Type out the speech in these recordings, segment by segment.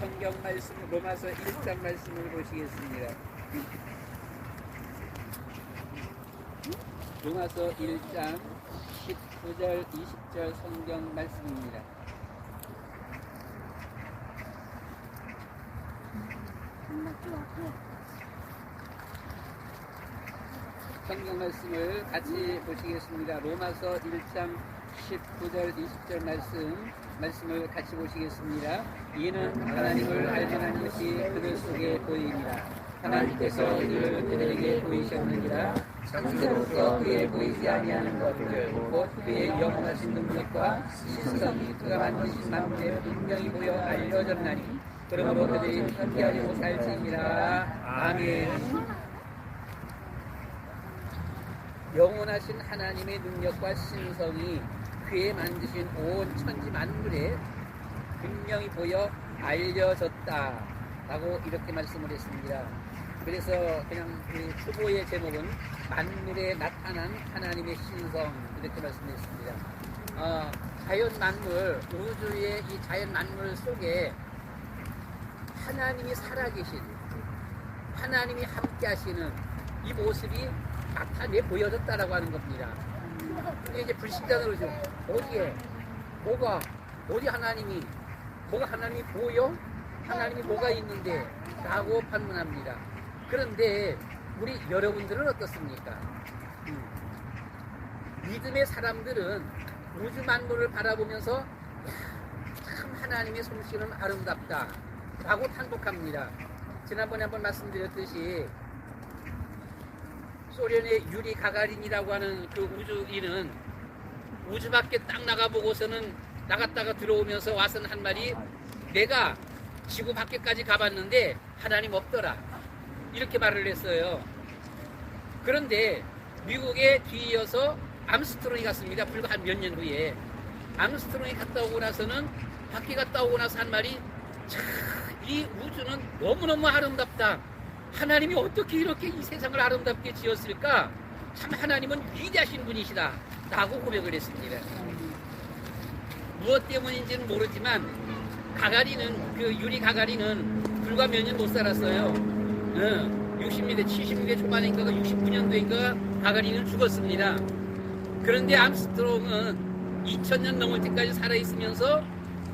성경 말씀 로마서 1장 말씀을 보시겠습니다. 로마서 1장 19절 20절 성경 말씀입니다. 성경 말씀을 같이 보시겠습니다. 로마서 1장 19절 20절 말씀을 같이 보시겠습니다. 이는 하나님을 알만한 것이 그들 속에 보이니라. 하나님께서 이를 그들에게 보이셨느니라. 창세로부터 그에 보이지 아니하는 것들 곧 그의 영원하신 능력과 신성이 그가 만드신 만물에 분명히 보여 알려졌나니 그러므로 그들이 함께하지 못할지니라. 아멘. 영원하신 하나님의 능력과 신성이 그의 만드신 온 천지 만물에 분명히 보여 알려졌다 라고 이렇게 말씀을 했습니다. 그래서 그냥 초보의 제목은 만물에 나타난 하나님의 신성 이렇게 말씀했습니다. 자연 만물, 우주의 이 자연 만물 속에 하나님이 살아계신, 하나님이 함께 하시는 이 모습이 나타내 보여졌다라고 하는 겁니다. 근데 이제 불신자들은 어디에, 어디 하나님이, 뭐가 하나님이 보여? 하나님이 뭐가 있는데? 라고 반문합니다. 그런데 우리 여러분들은 어떻습니까? 믿음의 사람들은 우주 만물을 바라보면서 참 하나님의 솜씨는 아름답다 라고 탄복합니다. 지난번에 한번 말씀드렸듯이 소련의 유리 가가린이라고 하는 그 우주인은 우주 밖에 딱 나가보고서는 나갔다가 들어오면서 와서는 한 말이 내가 지구 밖에까지 가봤는데 하나님 없더라 이렇게 말을 했어요. 그런데 미국에 뒤이어서 암스트롱이 갔습니다. 불과 한 몇 년 후에 암스트롱이 갔다 오고 나서는 밖에 갔다 오고 나서 한 말이 참 이 우주는 너무너무 아름답다. 하나님이 어떻게 이렇게 이 세상을 아름답게 지었을까? 참 하나님은 위대하신 분이시다 라고 고백을 했습니다. 무엇 때문인지는 모르지만 가가린은, 그 유리 가가린은 불과 몇 년 못 살았어요. 60년대 70년대 초반인가 69년도인가 가가린은 죽었습니다. 그런데 암스트롱은 2000년 넘을 때까지 살아있으면서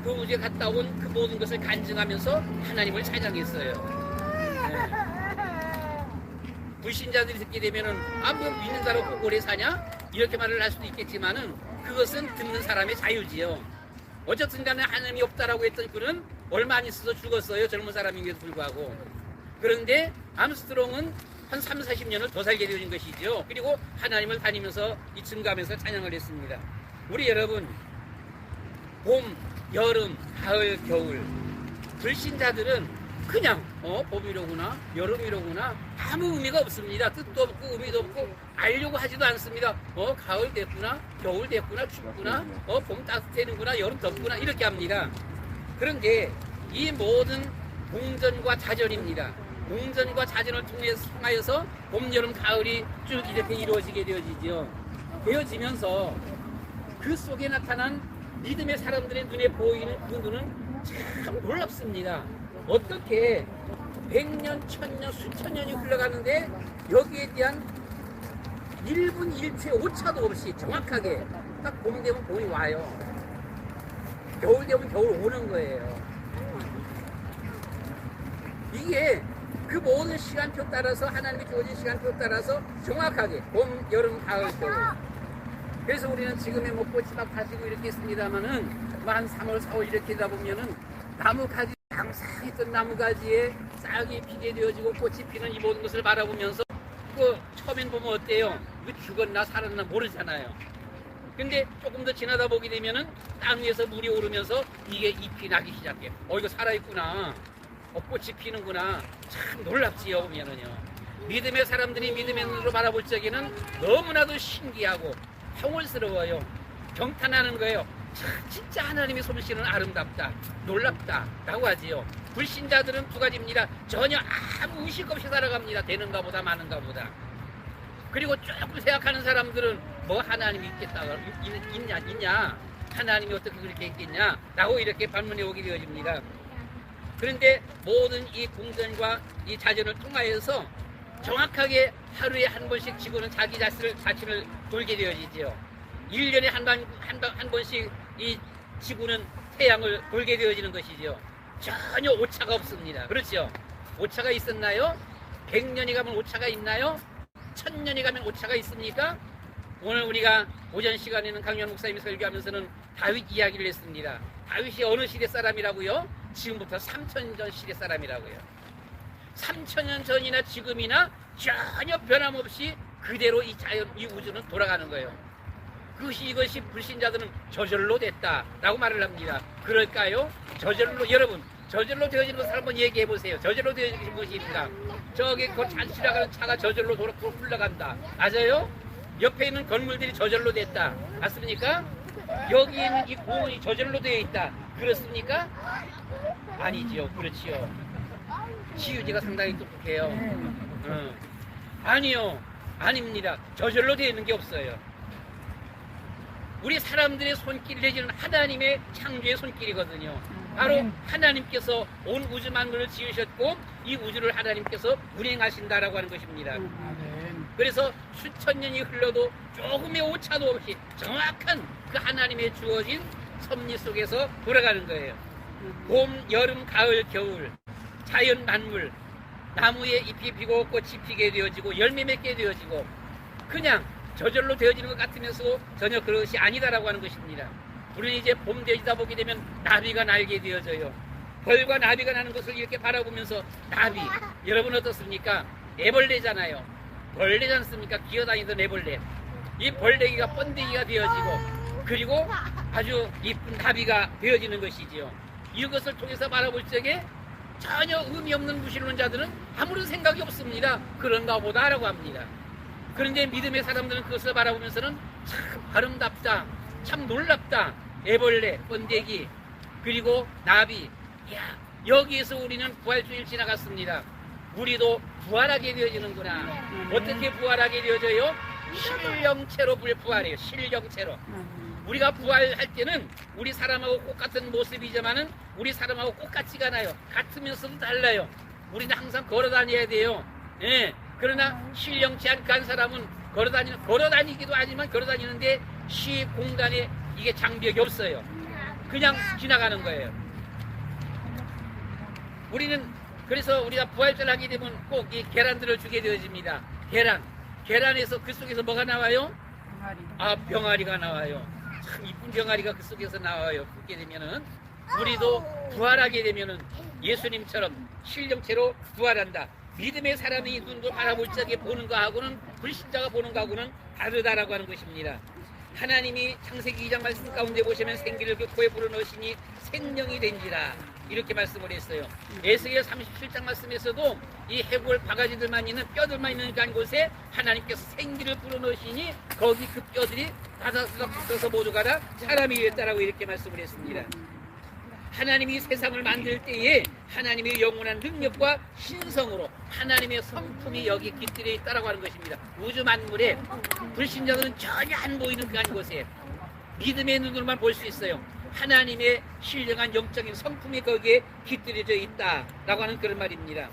그 우주에 갔다 온 그 모든 것을 간증하면서 하나님을 찬양했어요. 불신자들이 듣게 되면은 뭐 믿는 사람 꼭 오래 사냐? 이렇게 말을 할 수도 있겠지만은 그것은 듣는 사람의 자유지요. 어쨌든 간에 하나님이 없다라고 했던 그는 얼마 안 있어서 죽었어요. 젊은 사람임에도 불구하고. 그런데 암스트롱은 한 3, 40년을 더 살게 되는 것이죠. 그리고 하나님을 다니면서 이 증거하면서 찬양을 했습니다. 우리 여러분, 봄, 여름, 가을, 겨울, 불신자들은 그냥 봄이로구나 여름이로구나 아무 의미가 없습니다. 뜻도 없고 의미도 없고 알려고 하지도 않습니다. 가을 됐구나 겨울 됐구나 춥구나 봄 따뜻해지는구나 여름 덥구나 이렇게 합니다. 그런데 이 모든 공전과 자전입니다. 공전과 자전을 통하여서 봄 여름 가을이 쭉 이렇게 이루어지게 되어지면서 그 속에 나타난 믿음의 사람들의 눈에 보이는 그 눈은 참 놀랍습니다. 어떻게 100년, 1000년, 수천 년이 흘러가는데 여기에 대한 1분 1초의 오차도 없이 정확하게 딱 봄 되면 봄이 와요. 겨울 되면 겨울 오는 거예요. 이게 그 모든 시간표 따라서 하나님이 주어진 시간표 따라서 정확하게 봄, 여름, 가을, 겨울. 그래서 우리는 지금의 뭐 꽃이 막 가지고 이렇게 있습니다만은 한 3월, 4월 이렇게 되다 보면은 나무 가지 항상 있던 나무가지에 싹이 피게 되어지고 꽃이 피는 이 모든 것을 바라보면서 처음엔 보면 어때요? 이거 죽었나 살았나 모르잖아요. 근데 조금 더 지나다 보게 되면은 땅 위에서 물이 오르면서 이게 잎이 나기 시작해. 이거 살아있구나. 꽃이 피는구나. 참 놀랍지요 보면은요. 믿음의 사람들이 믿음의 눈으로 바라볼 적에는 너무나도 신기하고 평온스러워요. 경탄하는 거예요. 진짜 하나님의 솜씨는 아름답다, 놀랍다 라고 하지요. 불신자들은 두 가지입니다. 전혀 아무 의식 없이 살아갑니다. 되는가 보다 마는가 보다. 그리고 조금 생각하는 사람들은 뭐 하나님이 있겠다, 있냐 하나님이 어떻게 그렇게 있겠냐 라고 이렇게 반문해 오게 되어집니다. 그런데 모든 이 공전과 이 자전을 통하여서 정확하게 하루에 한 번씩 지구는 자기 자신을 돌게 되어지죠. 1년에 한 번씩 이 지구는 태양을 돌게 되어지는 것이죠. 전혀 오차가 없습니다. 그렇죠? 오차가 있었나요? 100년이 가면 오차가 있나요? 1000년이 가면 오차가 있습니까? 오늘 우리가 오전 시간에는 강연 목사님이 설교하면서는 다윗 이야기를 했습니다. 다윗이 어느 시대 사람이라고요? 지금부터 3000년 전 시대 사람이라고요. 3000년 전이나 지금이나 전혀 변함없이 그대로 이 자연, 이 우주는 돌아가는 거예요. 이것이 불신자들은 저절로 됐다라고 말을 합니다. 그럴까요? 저절로, 여러분, 저절로 되어지는 것을 한번 얘기해 보세요. 저절로 되어지는 것입니다. 저기 그 지나가는 차가 저절로 흘러간다. 맞아요? 옆에 있는 건물들이 저절로 됐다. 맞습니까? 여기 있는 이 공원이 저절로 되어 있다. 그렇습니까? 아니지요. 그렇지요. 치유지가 상당히 똑똑해요. 아니요. 아닙니다. 저절로 되어 있는 게 없어요. 우리 사람들의 손길 내지는 하나님의 창조의 손길이거든요. 바로 하나님께서 온 우주 만물을 지으셨고 이 우주를 하나님께서 운행하신다라고 하는 것입니다. 그래서 수천 년이 흘러도 조금의 오차도 없이 정확한 그 하나님의 주어진 섭리 속에서 돌아가는 거예요. 봄, 여름, 가을, 겨울, 자연 만물, 나무에 잎이 피고 꽃이 피게 되어지고 열매 맺게 되어지고 그냥 저절로 되어지는 것 같으면서도 전혀 그것이 아니다라고 하는 것입니다. 우리는 이제 봄 되다 보게 되면 나비가 날게 되어져요. 벌과 나비가 나는 것을 이렇게 바라보면서 나비, 여러분 어떻습니까? 애벌레잖아요. 벌레지 않습니까? 기어다니던 애벌레. 이 벌레기가 번데기가 되어지고 그리고 아주 이쁜 나비가 되어지는 것이지요. 이것을 통해서 바라볼 적에 전혀 의미 없는 무신론자들은 아무런 생각이 없습니다. 그런가 보다라고 합니다. 그런데 믿음의 사람들은 그것을 바라보면서는 참 아름답다, 참 놀랍다. 애벌레, 번데기, 그리고 나비. 야, 여기에서 우리는 부활주일 지나갔습니다. 우리도 부활하게 되어지는구나. 어떻게 부활하게 되어져요? 신령체로 부활해요. 신령체로. 우리가 부활할 때는 우리 사람하고 똑같은 모습이지만은 우리 사람하고 똑같지가 않아요. 같으면서도 달라요. 우리는 항상 걸어 다녀야 돼요. 예. 그러나 신령치 않은 사람은 걸어다니기도 하지만 걸어다니는데 시 공간에 이게 장벽이 없어요. 그냥 지나가는 거예요. 우리는 그래서 우리가 부활절 하게 되면 꼭 이 계란들을 주게 되어집니다. 계란에서 그 속에서 뭐가 나와요? 병아리가 나와요. 참 이쁜 병아리가 그 속에서 나와요. 그렇게 되면은 우리도 부활하게 되면은 예수님처럼 신령체로 부활한다. 믿음의 사람이 눈도 바라볼 적에 보는 거하고는 불신자가 보는 거하고는 다르다라고 하는 것입니다. 하나님이 창세기 2장 말씀 가운데 보시면 생기를 그 코에 불어넣으시니 생명이 된지라 이렇게 말씀을 했어요. 에스겔 37장 말씀에서도 이 해골 바가지들만 있는 뼈들만 있는 그 곳에 하나님께서 생기를 불어넣으시니 거기 그 뼈들이 다다다닥 붙어서 모두가 다 사람이 되었다라고 이렇게 말씀을 했습니다. 하나님이 세상을 만들 때에 하나님의 영원한 능력과 신성으로 하나님의 성품이 여기 깃들여 있다라고 하는 것입니다. 우주 만물에 불신자들은 전혀 안 보이는 그 한 곳에 믿음의 눈으로만 볼 수 있어요. 하나님의 신령한 영적인 성품이 거기에 깃들여져 있다라고 하는 그런 말입니다.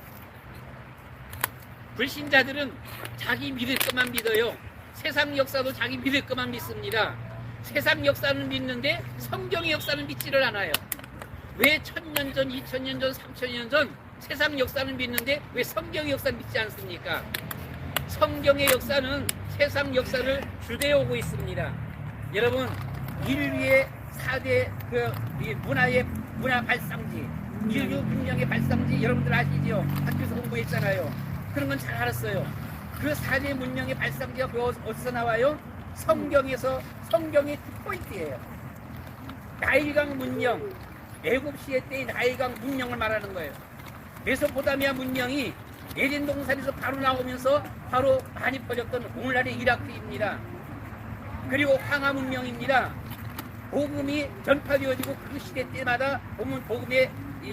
불신자들은 자기 믿을 것만 믿어요. 세상 역사도 자기 믿을 것만 믿습니다. 세상 역사는 믿는데 성경의 역사는 믿지를 않아요. 왜 1000년 전, 2000년 전, 3000년 전 세상 역사는 믿는데 왜 성경의 역사는 믿지 않습니까? 성경의 역사는 세상 역사를 주대해 오고 있습니다. 여러분, 인류의 4대 문화 발상지, 인류 문명의 발상지 여러분들 아시지요? 학교에서 공부했잖아요. 그런 건 잘 알았어요. 그 4대 문명의 발상지가 어디서 나와요? 성경에서, 성경의 포인트예요. 나일강 문명, 애굽 시대 때의 나일강 문명을 말하는 거예요. 메소포타미아 문명이 에덴 동산에서 바로 나오면서 바로 많이 퍼졌던 오늘날의 이라크입니다. 그리고 황하 문명입니다. 복음이 전파되어지고 그 시대 때마다 보면 복음의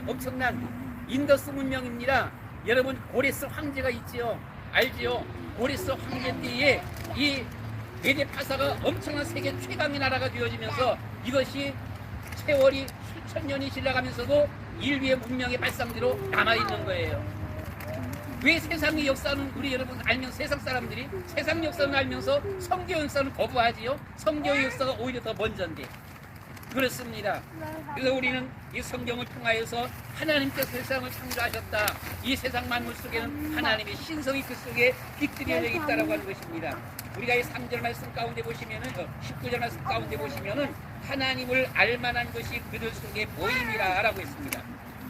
엄청난 인더스 문명입니다. 여러분 고레스 황제가 있지요. 알지요? 고레스 황제 때에 이 메데 파사가 엄청난 세계 최강의 나라가 되어지면서 이것이 세월이 수천 년이 지나가면서도 인류의 문명의 발상지로 남아있는 거예요. 왜 세상의 역사는 우리 여러분 알면서 세상 사람들이 세상 역사는 알면서 성경 역사는 거부하지요? 성경의 역사가 오히려 더 먼저인데. 그렇습니다. 그래서 우리는 이 성경을 통하여서 하나님께서 세상을 창조하셨다. 이 세상 만물 속에는 하나님의 신성이 그 속에 깃들여져 있다라고 하는 것입니다. 우리가 이 3절 말씀 가운데 보시면은 19절 말씀 가운데 보시면은 하나님을 알만한 것이 그들 속에 보임이라라고 했습니다.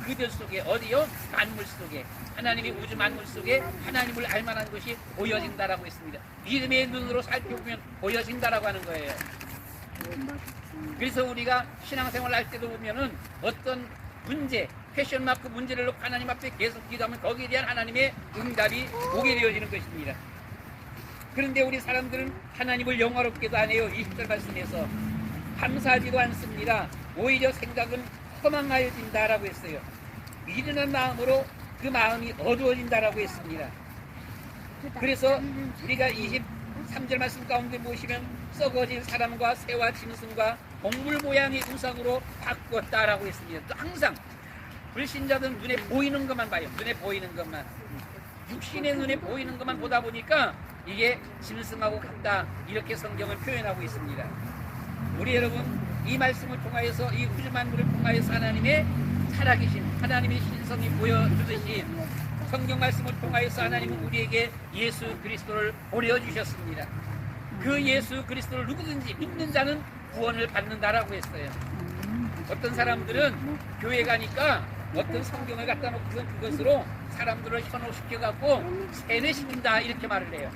그들 속에 어디요? 만물 속에 하나님의 우주 만물 속에 하나님을 알만한 것이 보여진다라고 했습니다. 믿음의 눈으로 살펴보면 보여진다라고 하는 거예요. 그래서 우리가 신앙생활을 할 때도 보면은 어떤 문제, 패션마크 문제를 놓고 하나님 앞에 계속 기도하면 거기에 대한 하나님의 응답이 오게 되어지는 것입니다. 그런데 우리 사람들은 하나님을 영화롭게도 안 해요. 20절 말씀에서 감사하지도 않습니다. 오히려 생각은 허망하여진다라고 했어요. 미련한 마음으로 그 마음이 어두워진다라고 했습니다. 그래서 우리가 23절 말씀 가운데 보시면 썩어진 사람과 새와 짐승과 동물 모양의 우상으로 바꿨다라고 했습니다. 또 항상 불신자들은 눈에 보이는 것만 봐요. 눈에 보이는 것만. 육신의 눈에 보이는 것만 보다 보니까 이게 짐승하고 같다. 이렇게 성경을 표현하고 있습니다. 우리 여러분 이 말씀을 통하여서 이 우주 만물을 통하여서 하나님의 살아계신 하나님의 신성이 보여주듯이 성경 말씀을 통하여서 하나님은 우리에게 예수 그리스도를 보내주셨습니다. 그 예수 그리스도를 누구든지 믿는 자는 구원을 받는다라고 했어요. 어떤 사람들은 교회 가니까 어떤 성경을 갖다 놓고선 그것으로 사람들을 현혹시켜갖고 세뇌시킨다 이렇게 말을 해요.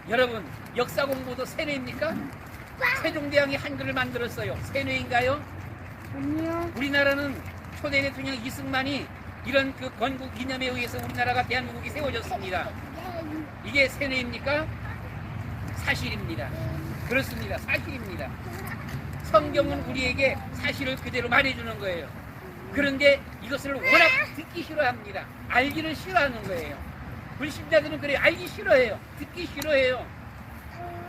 여러분 역사 공부도 세뇌입니까? 세종대왕이 한글을 만들었어요. 세뇌인가요? 아니요. 우리나라는 초대 대통령 이승만이 이런 그 건국 이념에 의해서 우리나라가 대한민국이 세워졌습니다. 이게 세뇌입니까? 사실입니다. 그렇습니다. 사실입니다. 성경은 우리에게 사실을 그대로 말해주는 거예요. 그런데 이것을 워낙 듣기 싫어합니다. 알기를 싫어하는 거예요. 불신자들은 그래요. 알기 싫어해요. 듣기 싫어해요.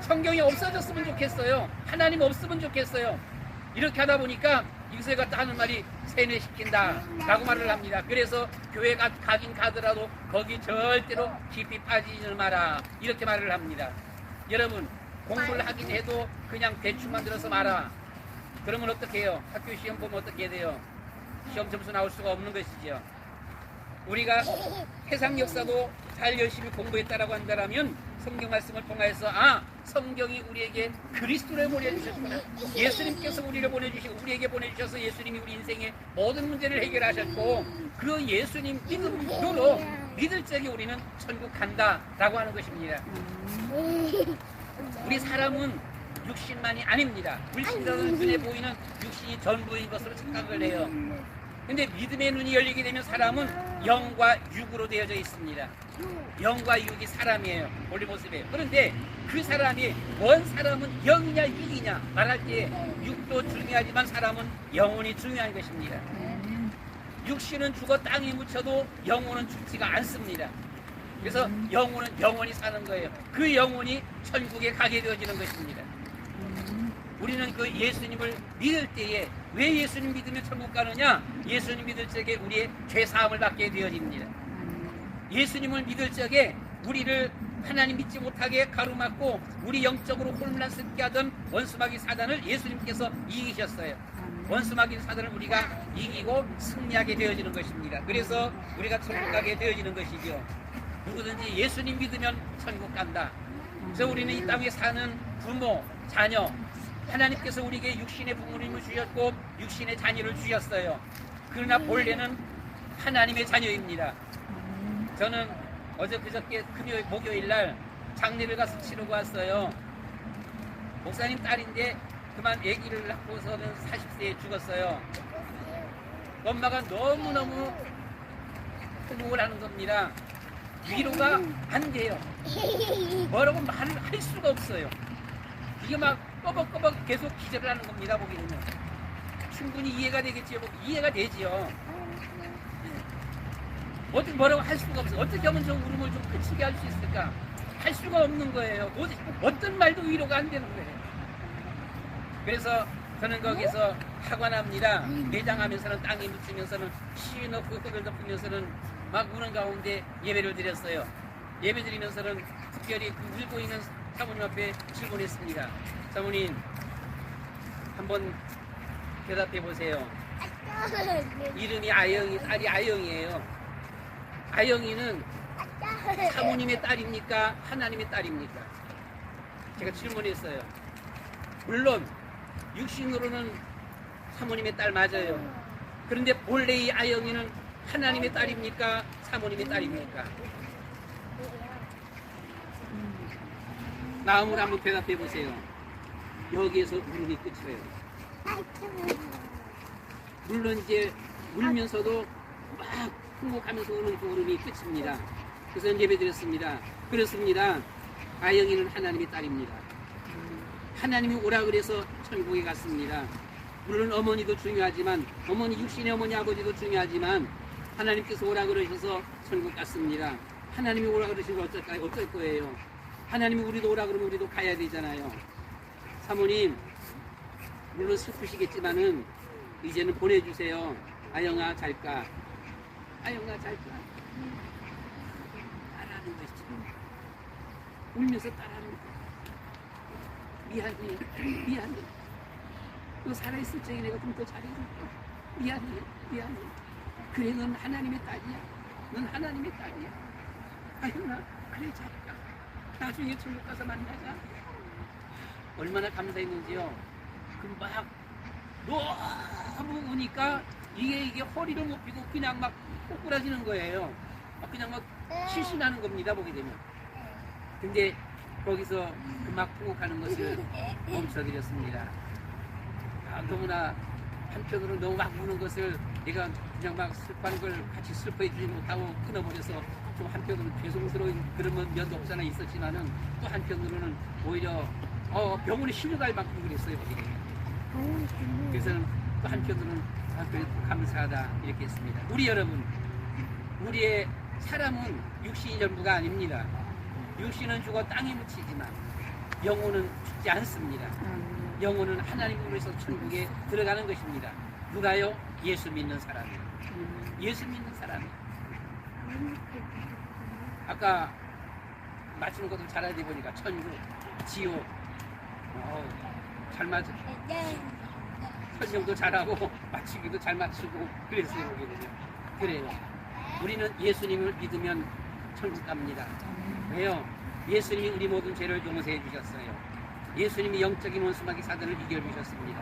성경이 없어졌으면 좋겠어요. 하나님 없으면 좋겠어요. 이렇게 하다 보니까 이것에 갖다 하는 말이 세뇌시킨다 라고 말을 합니다. 그래서 교회 가긴 가더라도 거기 절대로 깊이 빠지지 마라 이렇게 말을 합니다. 여러분 공부를 하긴 해도 그냥 대충만 들어서 마라. 그러면 어떻게 해요? 학교 시험 보면 어떻게 돼요? 시험 점수 나올 수가 없는 것이죠. 우리가 세상 역사도 잘 열심히 공부했다라고 한다면 성경 말씀을 통해서 성경이 우리에게 그리스도를 보내주셨구나. 예수님께서 우리를 보내주시고 우리에게 보내주셔서 예수님이 우리 인생의 모든 문제를 해결하셨고 그 예수님 믿음으로 믿을 적에 우리는 천국 간다라고 하는 것입니다. 우리 사람은 육신만이 아닙니다. 불신자들은 눈에 보이는 육신이 전부인 것으로 착각을 해요. 근데 믿음의 눈이 열리게 되면 사람은 영과 육으로 되어져 있습니다. 영과 육이 사람이에요. 본래 모습이에요. 그런데 그 사람이 원 사람은 영이냐 육이냐 말할 때 육도 중요하지만 사람은 영혼이 중요한 것입니다. 육신은 죽어 땅에 묻혀도 영혼은 죽지가 않습니다. 그래서 영혼은 영원히 사는 거예요. 그 영혼이 천국에 가게 되어지는 것입니다. 우리는 그 예수님을 믿을 때에 왜 예수님 믿으면 천국 가느냐? 예수님 믿을 적에 우리의 죄사함을 받게 되어집니다. 예수님을 믿을 적에 우리를 하나님 믿지 못하게 가로막고 우리 영적으로 혼란스럽게 하던 원수마귀 사단을 예수님께서 이기셨어요. 원수마귀 사단을 우리가 이기고 승리하게 되어지는 것입니다. 그래서 우리가 천국 가게 되어지는 것이죠. 누구든지 예수님 믿으면 천국 간다. 그래서 우리는 이 땅에 사는 부모, 자녀, 하나님께서 우리에게 육신의 부모님을 주셨고 육신의 자녀를 주셨어요. 그러나 본래는 하나님의 자녀입니다. 저는 어제 그저께 목요일 날 장례를 가서 치르고 왔어요. 목사님 딸인데 그만 아기를 낳고서는 40세에 죽었어요. 엄마가 너무너무 행복을 하는 겁니다. 위로가 안 돼요. 뭐라고 말을 할 수가 없어요. 이게 막 꺼벅꺼벅 계속 기절을 하는 겁니다. 보게 되면 충분히 이해가 되겠지요. 이해가 되지요. 어떻게 뭐라고 할 수가 없어요. 어떻게 하면 저 울음을 좀 그치게 할 수 있을까? 할 수가 없는 거예요. 도대체 어떤 말도 위로가 안 되는 거예요. 그래서 저는 거기서 학원합니다. 매장하면서는 땅에 묻히면서는 시 넣고 흙을 덮으면서는 막 우는 가운데 예배를 드렸어요. 예배 드리면서는 특별히 그 울고 있는 사모님 앞에 질문했습니다. 사모님, 한번 대답해 보세요. 이름이 아영이, 딸이 아영이에요. 아영이는 사모님의 딸입니까? 하나님의 딸입니까? 제가 질문했어요. 물론 육신으로는 사모님의 딸 맞아요. 그런데 본래의 아영이는 하나님의 딸입니까? 사모님의 딸입니까? 마음으로 한번 대답해 보세요. 여기에서 울음이 끝이에요. 물론 이제 울면서도 막 흥곡하면서 우는 그 울음이 끝입니다. 그래서 예배 드렸습니다. 그렇습니다. 아영이는 하나님의 딸입니다. 하나님이 오라 그래서 천국에 갔습니다. 물론 어머니도 중요하지만, 어머니, 육신의 어머니, 아버지도 중요하지만 하나님께서 오라 그러셔서 천국 갔습니다. 하나님이 오라 그러시면 어떨 거예요? 하나님이 우리도 오라 그러면 우리도 가야 되잖아요. 사모님, 물론 슬프시겠지만은 이제는 보내주세요. 아영아 잘까? 아영아 잘까? 따라하는 것이죠. 울면서 따라하는 거. 미안해. 너 살아있을 적에 내가 좀 더 잘해줄까? 미안해. 그래, 넌 하나님의 딸이야. 넌 하나님의 딸이야. 아영아, 그래 잘까? 나중에 천국 가서 만나자. 얼마나 감사했는지요. 막 너무 우니까 이게 허리를 못 펴고 그냥 막 꼬꾸라지는 거예요. 그냥 막 실신하는 겁니다, 보게 되면. 근데 거기서 그 막 통곡하는 것을 멈춰드렸습니다. 너무나 한편으로 너무 막 우는 것을 내가 그냥 막 슬퍼하는 걸 같이 슬퍼해주지 못하고 끊어버려서 좀 한편으로는 죄송스러운 그런 면도 없잖아 있었지만은 또 한편으로는 오히려 병원에 실려갈 만큼 그랬어요. 그래서 또 한편으로는 그래도 감사하다 이렇게 했습니다. 우리 여러분, 우리의 사람은 육신이 전부가 아닙니다. 육신은 죽어 땅에 묻히지만 영혼은 죽지 않습니다. 영혼은 하나님으로서 천국에 들어가는 것입니다. 누가요? 예수 믿는 사람이요. 예수 믿는 사람이요. 아까 맞추는 것도 잘하다 보니까 천국, 지옥, 잘 맞아. 설명도 잘하고 맞추기도 잘 맞추고 그랬어요. 그래요. 우리는 예수님을 믿으면 천국 갑니다. 왜요? 예수님이 우리 모든 죄를 용서해 주셨어요. 예수님이 영적인 원수마귀 사단을 이겨 주셨습니다.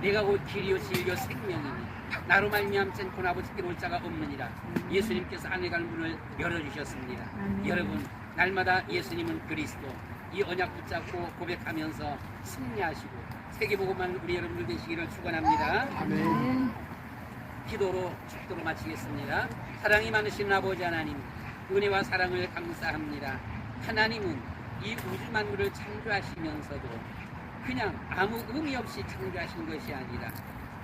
내가 곧 길이요 진리요 생명이니 나로 말미암지 않고는 아버지께 올 자가 없느니라. 예수님께서 안에 갈 문을 열어주셨습니다. 여러분, 날마다 예수님은 그리스도, 이 언약 붙잡고 고백하면서 승리하시고 세계복음만 우리 여러분들 되시기를 축원합니다. 아멘. 기도로 축도로 마치겠습니다. 사랑이 많으신 아버지 하나님, 은혜와 사랑을 감사합니다. 하나님은 이 우주 만물을 창조하시면서도 그냥 아무 의미 없이 창조하신 것이 아니라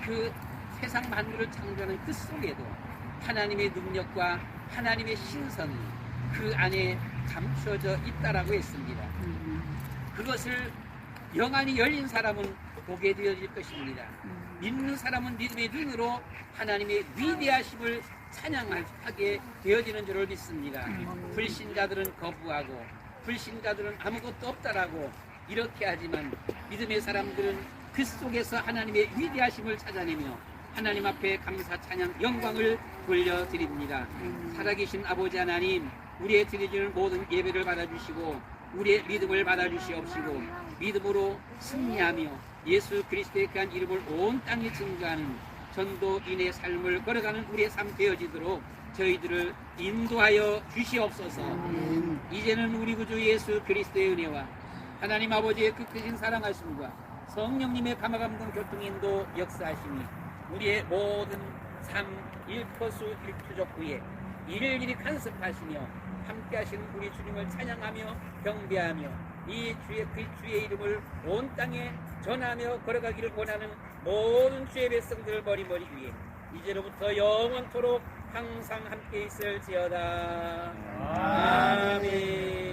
그 세상 만물을 창조하는 그 속에도 하나님의 능력과 하나님의 신성이 그 안에 감추어져 있다라고 했습니다. 그것을 영안이 열린 사람은 보게 되어질 것입니다. 믿는 사람은 믿음의 눈으로 하나님의 위대하심을 찬양하게 되어지는 줄을 믿습니다. 불신자들은 거부하고 불신자들은 아무것도 없다라고 이렇게 하지만 믿음의 사람들은 그 속에서 하나님의 위대하심을 찾아내며 하나님 앞에 감사 찬양 영광을 돌려드립니다. 살아계신 아버지 하나님, 우리의 드려지는 모든 예배를 받아주시고 우리의 믿음을 받아주시옵시고 믿음으로 승리하며 예수 그리스도의 귀한 이름을 온 땅에 증거하는 전도인의 삶을 걸어가는 우리의 삶 되어지도록 저희들을 인도하여 주시옵소서. 이제는 우리 구주 예수 그리스도의 은혜와 하나님 아버지의 끝까지 사랑하심과 성령님의 감화감동 교통인도 역사하심이 우리의 모든 삶 일터수 일투족 후에 일일이 간섭하시며 함께하신 우리 주님을 찬양하며 경배하며 이 주의 이름을 온 땅에 전하며 걸어가기를 원하는 모든 주의 백성들 머리머리 위에 이제로부터 영원토록 항상 함께 있을지어다. 아멘.